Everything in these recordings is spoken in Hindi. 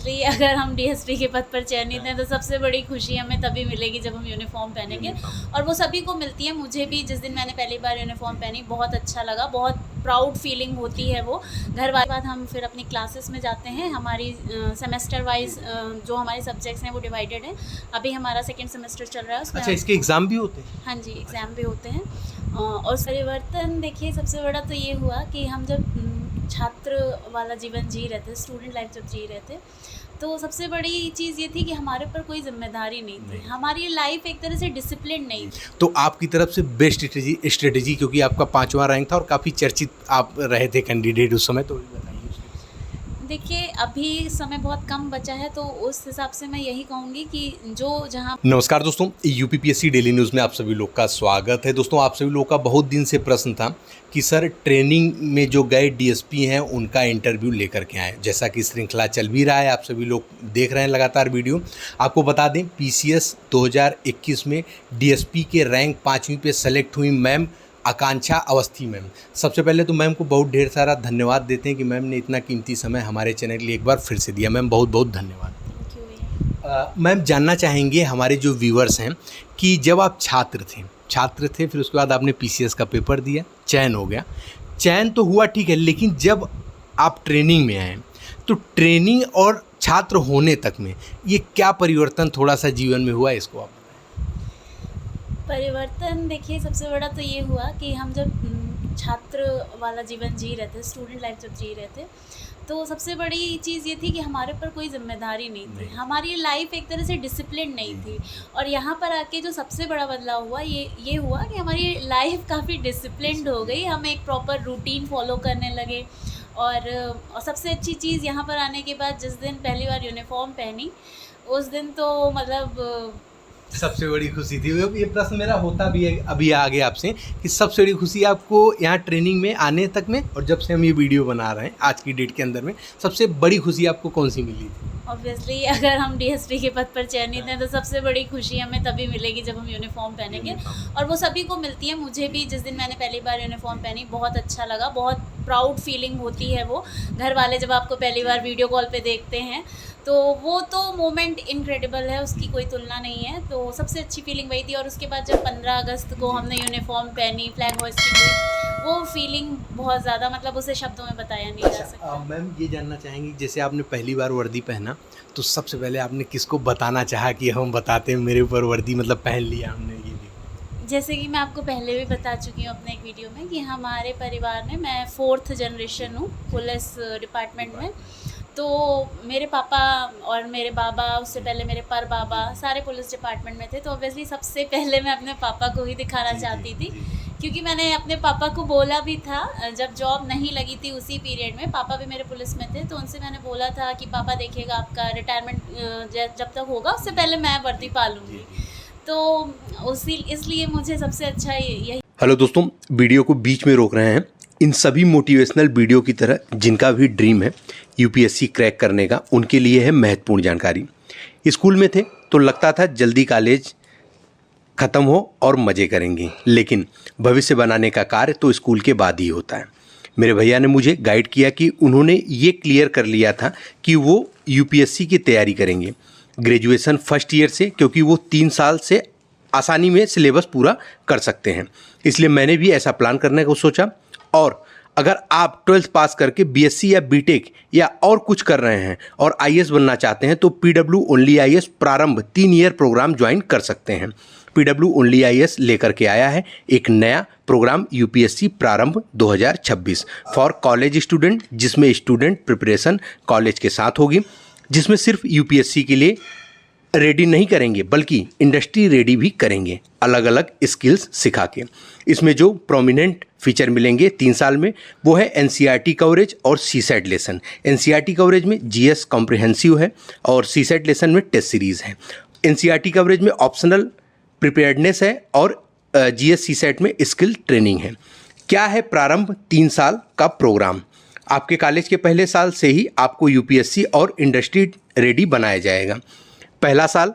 अगर हम डीएसपी के पद पर चयनित हैं तो सबसे बड़ी खुशी हमें तभी मिलेगी जब हम यूनिफॉर्म पहनेंगे, और वो सभी को मिलती है। मुझे भी जिस दिन मैंने पहली बार यूनिफॉर्म पहनी बहुत अच्छा लगा, बहुत प्राउड फीलिंग होती है वो। घर वाले बाद हम फिर अपनी क्लासेस में जाते हैं। हमारी सेमेस्टर वाइज जो हमारे सब्जेक्ट्स हैं वो डिवाइडेड हैं। अभी हमारा सेकेंड सेमेस्टर चल रहा है, उसमें अच्छा, इसके एग्ज़ाम भी होते हैं? हाँ जी, एग्ज़ाम भी होते हैं। और परिवर्तन देखिए, सबसे बड़ा तो ये हुआ कि हम जब छात्र वाला जीवन जी रहे थे, स्टूडेंट लाइफ जब जी रहे थे, तो सबसे बड़ी चीज़ ये थी कि हमारे ऊपर कोई जिम्मेदारी नहीं थी। हमारी लाइफ एक तरह से डिसिप्लिन नहीं थी। तो आपकी तरफ से बेस्ट स्ट्रेटेजी, क्योंकि आपका 5वां रैंक था और काफ़ी चर्चित आप रहे थे कैंडिडेट उस समय, तो बताइए। देखिए, अभी समय बहुत कम बचा है, तो उस हिसाब से मैं यही कहूँगी कि जो जहाँ। नमस्कार दोस्तों, यूपीपीएससी डेली न्यूज़ में आप सभी लोग का स्वागत है। दोस्तों, आप सभी लोग का बहुत दिन से प्रश्न था कि सर ट्रेनिंग में जो गए डीएसपी हैं उनका इंटरव्यू लेकर के आए। जैसा कि श्रृंखला चल भी रहा है, आप सभी लोग देख रहे हैं लगातार वीडियो। आपको बता दें, पीसीएस 2021 में डीएसपी के रैंक 5वीं पे सेलेक्ट हुई मैम आकांक्षा अवस्थी मैम। सबसे पहले तो मैम को बहुत ढेर सारा धन्यवाद देते हैं कि मैम ने इतना कीमती समय हमारे चैनल के लिए एक बार फिर से दिया। मैम बहुत बहुत धन्यवाद। मैम जानना चाहेंगे हमारे जो व्यूअर्स हैं कि जब आप छात्र थे, फिर उसके बाद आपने पीसीएस का पेपर दिया, चयन हो गया। चयन तो हुआ ठीक है, लेकिन जब आप ट्रेनिंग में आए तो ट्रेनिंग और छात्र होने तक में ये क्या परिवर्तन थोड़ा सा जीवन में हुआ, इसको आप? परिवर्तन देखिए, सबसे बड़ा तो ये हुआ कि हम जब छात्र वाला जीवन जी रहे थे, स्टूडेंट लाइफ जब जी रहे थे, तो सबसे बड़ी चीज़ ये थी कि हमारे ऊपर कोई जिम्मेदारी नहीं थी। हमारी लाइफ एक तरह से डिसिप्लिन नहीं थी। और यहाँ पर आके जो सबसे बड़ा बदलाव हुआ ये हुआ कि हमारी लाइफ काफ़ी डिसिप्लिन्ड हो गई। हम एक प्रॉपर रूटीन फॉलो करने लगे। और सबसे अच्छी चीज़ यहाँ पर आने के बाद, जिस दिन पहली बार यूनिफॉर्म पहनी उस दिन तो मतलब सबसे बड़ी खुशी थी। ये प्रश्न मेरा होता भी है अभी आगे आपसे कि सबसे बड़ी खुशी आपको यहाँ ट्रेनिंग में आने तक में और जब से हम ये वीडियो बना रहे हैं आज की डेट के अंदर में, सबसे बड़ी खुशी आपको कौन सी मिली थी? ऑब्वियसली अगर हम डीएसपी के पद पर चयनित हैं तो सबसे बड़ी खुशी हमें तभी मिलेगी जब हम यूनिफॉर्म पहनेंगे, और वो सभी को मिलती है। मुझे भी जिस दिन मैंने पहली बार यूनिफॉर्म पहनी बहुत अच्छा लगा, बहुत प्राउड फीलिंग होती है वो। घर वाले जब आपको पहली बार वीडियो कॉल पे देखते हैं तो वो तो मोमेंट इनक्रेडिबल है, उसकी कोई तुलना नहीं है। तो सबसे अच्छी फीलिंग वही थी। और उसके बाद जब 15 अगस्त को हमने यूनिफॉर्म पहनी, फ्लैग होस्टिंग हुई, वो फीलिंग बहुत ज़्यादा, मतलब उसे शब्दों में बताया नहीं जा सकता। मैम ये जानना चाहेंगी, जैसे आपने पहली बार वर्दी पहना तो सबसे पहले आपने किसको बताना चाहा कि हम बताते हैं मेरे ऊपर वर्दी मतलब पहन लिया हमने? ये भी जैसे कि मैं आपको पहले भी बता चुकी हूँ अपने एक वीडियो में कि हमारे परिवार में मैं 4th जनरेशन हूँ पुलिस डिपार्टमेंट में। तो मेरे पापा और मेरे बाबा, उससे पहले मेरे पर बाबा, सारे पुलिस डिपार्टमेंट में थे। तो ऑब्वियसली सबसे पहले मैं अपने पापा को ही दिखाना चाहती थी, क्योंकि मैंने अपने पापा को बोला भी था जब जॉब नहीं लगी थी उसी पीरियड में। पापा भी मेरे पुलिस में थे, तो उनसे मैंने बोला था कि पापा देखिएगा, आपका रिटायरमेंट जब तक होगा उससे पहले मैं वर्दी पालूंगी। तो इसलिए मुझे सबसे अच्छा यही। हेलो दोस्तों, वीडियो को बीच में रोक रहे हैं। इन सभी मोटिवेशनल वीडियो की तरह जिनका भी ड्रीम है यूपीएससी क्रैक करने का, उनके लिए है महत्वपूर्ण जानकारी। स्कूल में थे तो लगता था जल्दी कॉलेज ख़त्म हो और मज़े करेंगे, लेकिन भविष्य बनाने का कार्य तो स्कूल के बाद ही होता है। मेरे भैया ने मुझे गाइड किया कि उन्होंने ये क्लियर कर लिया था कि वो यूपीएससी की तैयारी करेंगे ग्रेजुएशन फर्स्ट ईयर से, क्योंकि वो 3 साल से आसानी में सिलेबस पूरा कर सकते हैं। इसलिए मैंने भी ऐसा प्लान करने को सोचा। और अगर आप 12th पास करके बीएससी या बीटेक या और कुछ कर रहे हैं और आईएएस बनना चाहते हैं तो पीडब्ल्यू ओनली आईएएस प्रारंभ 3 ईयर प्रोग्राम ज्वाइन कर सकते हैं। पीडब्ल्यू ओनली आईएएस लेकर के आया है एक नया programme UPSC Prarambh 2026 for college student, जिसमें स्टूडेंट प्रिपरेशन कॉलेज के साथ होगी, जिसमें सिर्फ यूपीएससी के लिए रेडी नहीं करेंगे बल्कि इंडस्ट्री रेडी भी करेंगे, अलग अलग स्किल्स सिखा के। इसमें जो प्रोमिनेंट फीचर मिलेंगे 3 साल में वो है एनसीईआरटी कवरेज और सीसेट लेसन। एनसीईआरटी कवरेज में जीएस कॉम्प्रिहेंसिव है और सीसेट लेसन में टेस्ट सीरीज़ है। एनसीईआरटी कवरेज में ऑप्शनल प्रिपेयर्डनेस है और जीएस सीसेट में स्किल ट्रेनिंग है। क्या है प्रारंभ 3 साल का प्रोग्राम? आपके कॉलेज के पहले साल से ही आपको यूपीएससी और इंडस्ट्री रेडी बनाया जाएगा। पहला साल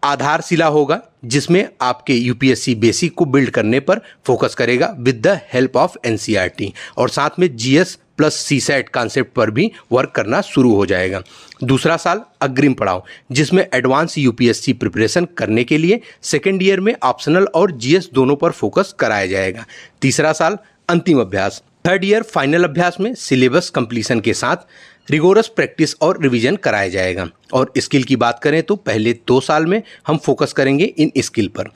आधारशिला होगा, जिसमें आपके यूपीएससी बेसिक को बिल्ड करने पर फोकस करेगा with the help of NCERT, और साथ में जीएस प्लस सीसैट कॉन्सेप्ट पर भी वर्क करना शुरू हो जाएगा। दूसरा साल अग्रिम पड़ाव, जिसमें एडवांस यूपीएससी प्रिपरेशन करने के लिए सेकेंड ईयर में ऑप्शनल और जीएस दोनों पर फोकस कराया जाएगा। तीसरा साल अंतिम अभ्यास, थर्ड ईयर फाइनल अभ्यास में सिलेबस कंप्लीशन के साथ रिगोरस प्रैक्टिस और रिवीजन कराया जाएगा। और स्किल की बात करें तो पहले 2 साल में हम फोकस करेंगे इन स्किल पर।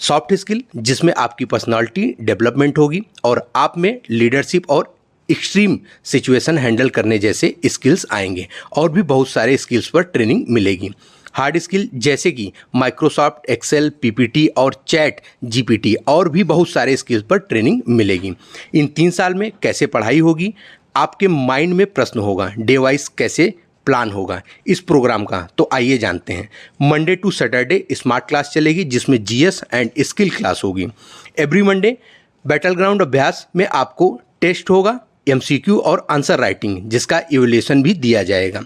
सॉफ्ट स्किल, जिसमें आपकी पर्सनालिटी डेवलपमेंट होगी और आप में लीडरशिप और एक्सट्रीम सिचुएशन हैंडल करने जैसे स्किल्स आएंगे, और भी बहुत सारे स्किल्स पर ट्रेनिंग मिलेगी। हार्ड स्किल जैसे कि माइक्रोसॉफ्ट एक्सेल, पीपीटी और चैट जीपीटी, और भी बहुत सारे स्किल्स पर ट्रेनिंग मिलेगी। इन 3 साल में कैसे पढ़ाई होगी, आपके माइंड में प्रश्न होगा, डे वाइज कैसे प्लान होगा इस प्रोग्राम का, तो आइए जानते हैं। Monday to Saturday smart class चलेगी, जिसमें जीएस एंड स्किल क्लास होगी। एवरी मंडे बैटल ग्राउंड अभ्यास में आपको टेस्ट होगा, एमसीक्यू और आंसर राइटिंग, जिसका इवैल्यूएशन भी दिया जाएगा।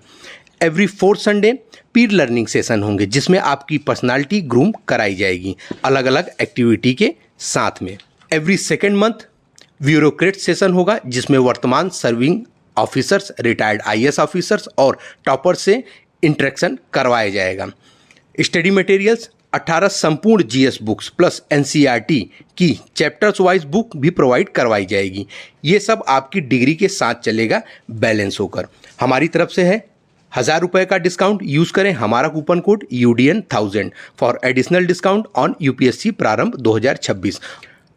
एवरी 4th संडे पीर लर्निंग सेशन होंगे, जिसमें आपकी पर्सनालिटी ग्रूम कराई जाएगी अलग अलग एक्टिविटी के साथ में। Every second month bureaucrat session होगा, जिसमें वर्तमान serving officers, retired IAS officers और टॉपर से इंटरेक्शन करवाया जाएगा। स्टडी मटेरियल्स 18 संपूर्ण जीएस बुक्स प्लस एनसीईआरटी की चैप्टर्स वाइज बुक भी प्रोवाइड करवाई जाएगी। ये सब आपकी डिग्री के साथ चलेगा बैलेंस होकर। हमारी तरफ से है 1000 रुपये का डिस्काउंट। यूज़ करें हमारा coupon code UDN1000 for additional discount on UPSC Prarambh 2026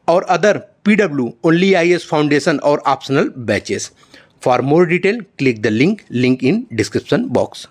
और other PW only IAS foundation और optional batches. For more detail click the link in description box.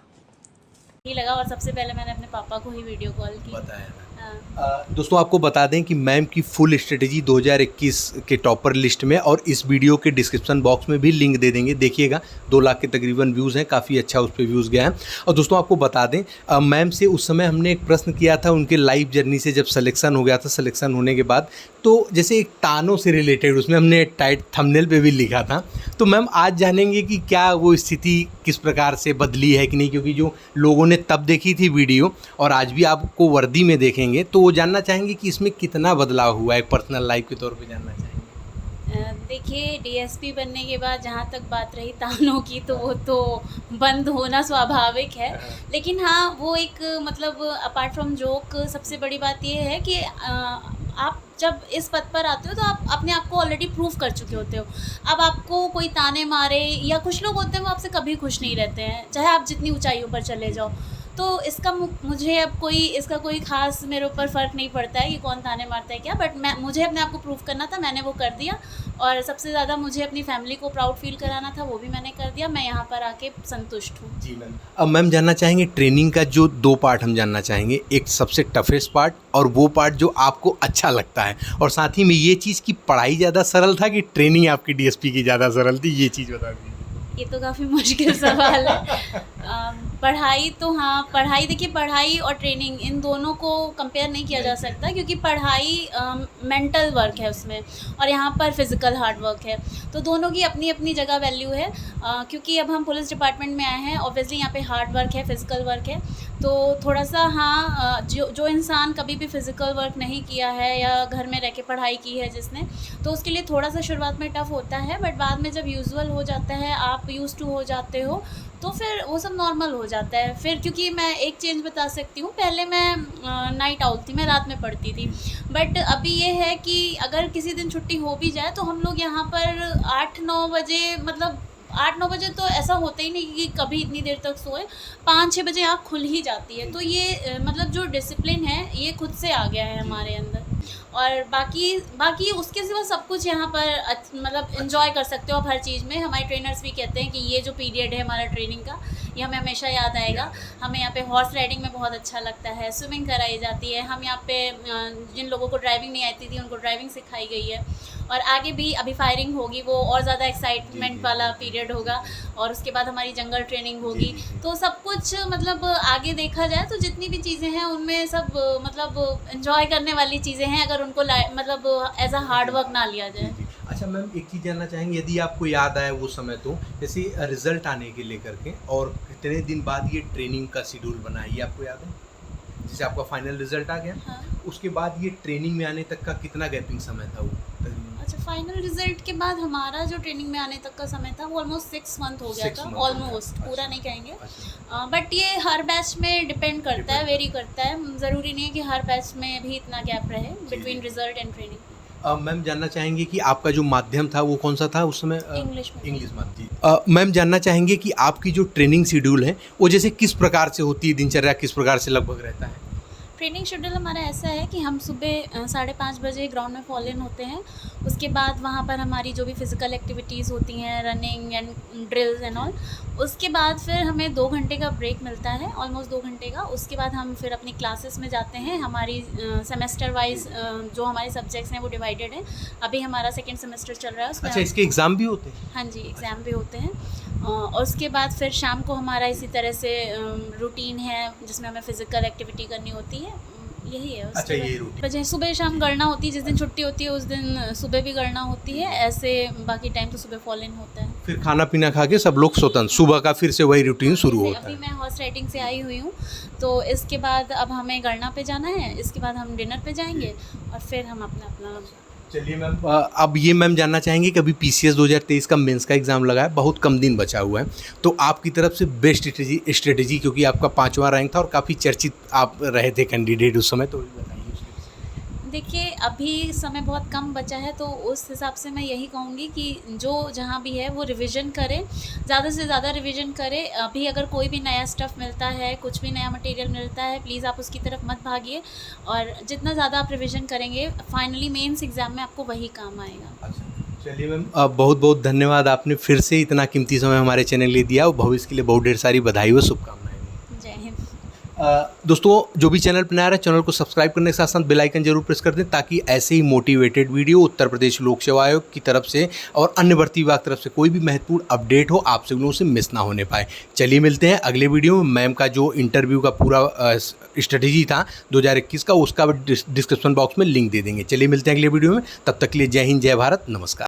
ही लगा, और सबसे पहले मैंने अपने पापा को ही वीडियो कॉल की। बताया हाँ। दोस्तों आपको बता दें कि मैम की फुल स्ट्रेटेजी 2021 के टॉपर लिस्ट में और इस वीडियो के डिस्क्रिप्शन बॉक्स में भी लिंक दे देंगे, देखिएगा। 2 लाख के तकरीबन व्यूज़ हैं, काफ़ी अच्छा उस पर व्यूज़ गया है। और दोस्तों आपको बता दें मैम से उस समय हमने एक प्रश्न किया था उनके लाइफ जर्नी से, जब सिलेक्शन हो गया था। सिलेक्शन होने के बाद तो जैसे एक तानों से रिलेटेड उसमें हमने टाइट थंबनेल पे भी लिखा था। तो मैम आज जानेंगे कि क्या वो स्थिति किस प्रकार से बदली है कि नहीं, क्योंकि जो लोगों ने तब देखी थी वीडियो और आज भी आपको वर्दी में देखेंगे, तो वो जानना चाहेंगे कि इसमें कितना बदलाव हुआ है, पर्सनल लाइफ के तौर पे जानना चाहेंगे। देखिए, डीएसपी बनने के बाद जहाँ तक बात रही तानों की, तो वो तो बंद होना स्वाभाविक है। लेकिन हाँ, वो एक मतलब अपार्ट फ्रॉम जोक सबसे बड़ी बात ये है कि आप जब इस पद पर आते हो तो आप अपने आप को ऑलरेडी प्रूव कर चुके होते हो। अब आपको कोई ताने मारे, या कुछ लोग होते हैं वो आपसे कभी खुश नहीं रहते हैं, चाहे आप जितनी ऊंचाइयों पर चले जाओ। तो इसका मुझे अब इसका कोई ख़ास मेरे ऊपर फ़र्क नहीं पड़ता है कि कौन ताने मारता है क्या, बट मुझे अपने आप को प्रूव करना था, मैंने वो कर दिया। और सबसे ज़्यादा मुझे अपनी फैमिली को प्राउड फील कराना था, वो भी मैंने कर दिया। मैं यहाँ पर आके संतुष्ट हूँ। जी मैम। अब मैम जानना चाहेंगे ट्रेनिंग का जो 2 पार्ट हम जानना चाहेंगे, एक सबसे टफेस्ट पार्ट और वो पार्ट जो आपको अच्छा लगता है, और साथ ही में ये चीज़ की पढ़ाई ज़्यादा सरल था कि ट्रेनिंग आपकी डीएसपी की ज़्यादा सरल थी, ये चीज़ बता दीजिए। ये तो काफ़ी मुश्किल सवाल है। पढ़ाई तो हाँ, पढ़ाई देखिए, पढ़ाई और ट्रेनिंग इन दोनों को कंपेयर नहीं किया जा सकता, क्योंकि पढ़ाई मेंटल वर्क है उसमें, और यहाँ पर फिज़िकल हार्ड वर्क है। तो दोनों की अपनी अपनी जगह वैल्यू है। क्योंकि अब हम पुलिस डिपार्टमेंट में आए हैं, ऑब्वियसली यहाँ पे हार्ड वर्क है, फिज़िकल वर्क है। तो थोड़ा सा हाँ, जो इंसान कभी भी फिज़िकल वर्क नहीं किया है या घर में रह के पढ़ाई की है जिसने, तो उसके लिए थोड़ा सा शुरुआत में टफ़ होता है, बट बाद में जब यूजुअल हो जाता है, आप यूज़ टू हो जाते हो, तो फिर वो सब नॉर्मल हो जाता है। फिर क्योंकि मैं एक चेंज बता सकती हूँ, पहले मैं नाइट आउल थी, मैं रात में पढ़ती थी, बट अभी ये है कि अगर किसी दिन छुट्टी हो भी जाए तो हम लोग यहाँ पर 8-9 बजे, मतलब 8-9 बजे तो ऐसा होता ही नहीं कि कभी इतनी देर तक सोए, 5-6 बजे आँख खुल ही जाती है। तो ये मतलब जो डिसिप्लिन है ये खुद से आ गया है हमारे अंदर। और बाकी उसके सिवा सब कुछ यहाँ पर मतलब एंजॉय कर सकते हो आप हर चीज़ में। हमारे ट्रेनर्स भी कहते हैं कि ये जो पीरियड है हमारा ट्रेनिंग का, ये हमें हमेशा याद आएगा। हमें यहाँ पे हॉर्स राइडिंग में बहुत अच्छा लगता है, स्विमिंग कराई जाती है। हम यहाँ पे जिन लोगों को ड्राइविंग नहीं आती थी उनको ड्राइविंग सिखाई गई है। और आगे भी अभी फायरिंग होगी, वो और ज़्यादा एक्साइटमेंट वाला पीरियड होगा, और उसके बाद हमारी जंगल ट्रेनिंग होगी। तो सब कुछ मतलब आगे देखा जाए तो जितनी भी चीज़ें हैं उनमें सब मतलब एंजॉय करने वाली चीज़ें हैं, अगर उनको मतलब एज अ हार्ड वर्क ना लिया जाए। अच्छा मैम, एक चीज़ जानना चाहेंगे, यदि आपको याद आए वो समय, तो जैसे रिजल्ट आने के लेकर के और कितने दिन बाद ये ट्रेनिंग का शेड्यूल बना है, ये आपको याद है? जैसे आपका फाइनल रिजल्ट आ गया, हाँ। उसके बाद ये ट्रेनिंग में आने तक का कितना गैपिंग समय था वो? अच्छा, फाइनल रिजल्ट के बाद हमारा जो ट्रेनिंग में आने तक का समय था वो ऑलमोस्ट 6 मंथ हो गया 6 था, month ऑलमोस्ट अच्छा। पूरा नहीं कहेंगे, अच्छा। बट ये हर बैच में डिपेंड करता है, वेरी करता है, ज़रूरी नहीं है कि हर बैच में भी इतना गैप रहे between result and training. Ma'am जानना चाहेंगे कि आपका जो माध्यम था वो कौन सा था उस समय? इंग्लिश में। इंग्लिश माध्यम। मैम जानना चाहेंगे कि आपकी जो ट्रेनिंग शेड्यूल है वो जैसे किस प्रकार से होती है, दिनचर्या किस प्रकार से लगभग रहता है? ट्रेनिंग शेड्यूल हमारा ऐसा है कि हम सुबह 5:30 बजे ग्राउंड में फॉल इन होते हैं, उसके बाद वहाँ पर हमारी जो भी फिज़िकल एक्टिविटीज़ होती हैं, running and drills and all, उसके बाद फिर हमें 2 घंटे का ब्रेक मिलता है, ऑलमोस्ट 2 घंटे का। उसके बाद हम फिर अपनी क्लासेस में जाते हैं, हमारी सेमेस्टर वाइज जो हमारे सब्जेक्ट्स हैं वो डिवाइडेड हैं। अभी हमारा सेकेंड सेमेस्टर चल रहा है, उसमें अच्छा, इसके एग्ज़ाम भी होते हैं? हाँ जी, एग्ज़ाम भी होते हैं। और उसके बाद फिर शाम को हमारा इसी तरह से रूटीन है जिसमें हमें फ़िज़िकल एक्टिविटी करनी होती है, यही है। अच्छा, यही रूटीन। वजह सुबह शाम गणना होती है, जिस दिन छुट्टी होती है उस दिन सुबह भी गणना होती है, ऐसे बाकी टाइम तो सुबह फॉल इन होता है। फिर खाना पीना खा के सब लोग स्वतंत्र सुबह का फिर से वही रूटीन शुरू जैसे होता अभी है। मैं हॉर्स राइडिंग से आई हुई हूँ, तो इसके बाद अब हमें गणना पे जाना है, इसके बाद हम डिनर पे जाएंगे और फिर हम अपना अपना। चलिए मैम, अब ये मैम जानना चाहेंगे कि अभी PCS 2023 का मेंस का एग्ज़ाम लगा है, बहुत कम दिन बचा हुआ है, तो आपकी तरफ से बेस्ट स्ट्रेटेजी क्योंकि आपका 5वां रैंक था और काफ़ी चर्चित आप रहे थे कैंडिडेट उस समय, तो बताइए। देखिए, अभी समय बहुत कम बचा है, तो उस हिसाब से मैं यही कहूँगी कि जो जहाँ भी है वो रिवीजन करे, ज़्यादा से ज़्यादा रिवीजन करे। अभी अगर कोई भी नया स्टफ़ मिलता है, कुछ भी नया मटेरियल मिलता है, प्लीज़ आप उसकी तरफ मत भागिए, और जितना ज़्यादा आप रिवीजन करेंगे फाइनली मेंस एग्ज़ाम में आपको वही काम आएगा। चलिए मैम, बहुत बहुत धन्यवाद, आपने फिर से इतना कीमती समय हमारे चैनल के लिए दिया और भविष्य के लिए बहुत ढेर सारी बधाई व शुभकामनाएं। जय हिंद। दोस्तों, जो भी चैनल पर नया है चैनल को सब्सक्राइब करने के साथ साथ बेल आइकन जरूर प्रेस कर दें ताकि ऐसे ही मोटिवेटेड वीडियो उत्तर प्रदेश लोक सेवा आयोग की तरफ से और अन्य भर्ती विभाग की तरफ से कोई भी महत्वपूर्ण अपडेट हो आप सभी लोगों से मिस ना होने पाए। चलिए मिलते हैं अगले वीडियो में। मैम का जो इंटरव्यू का पूरा स्ट्रेटेजी था 2021 का, उसका डिस्क्रिप्शन बॉक्स में लिंक दे देंगे। चलिए मिलते हैं अगले वीडियो में, तब तक के लिए जय हिंद, जय भारत, नमस्कार।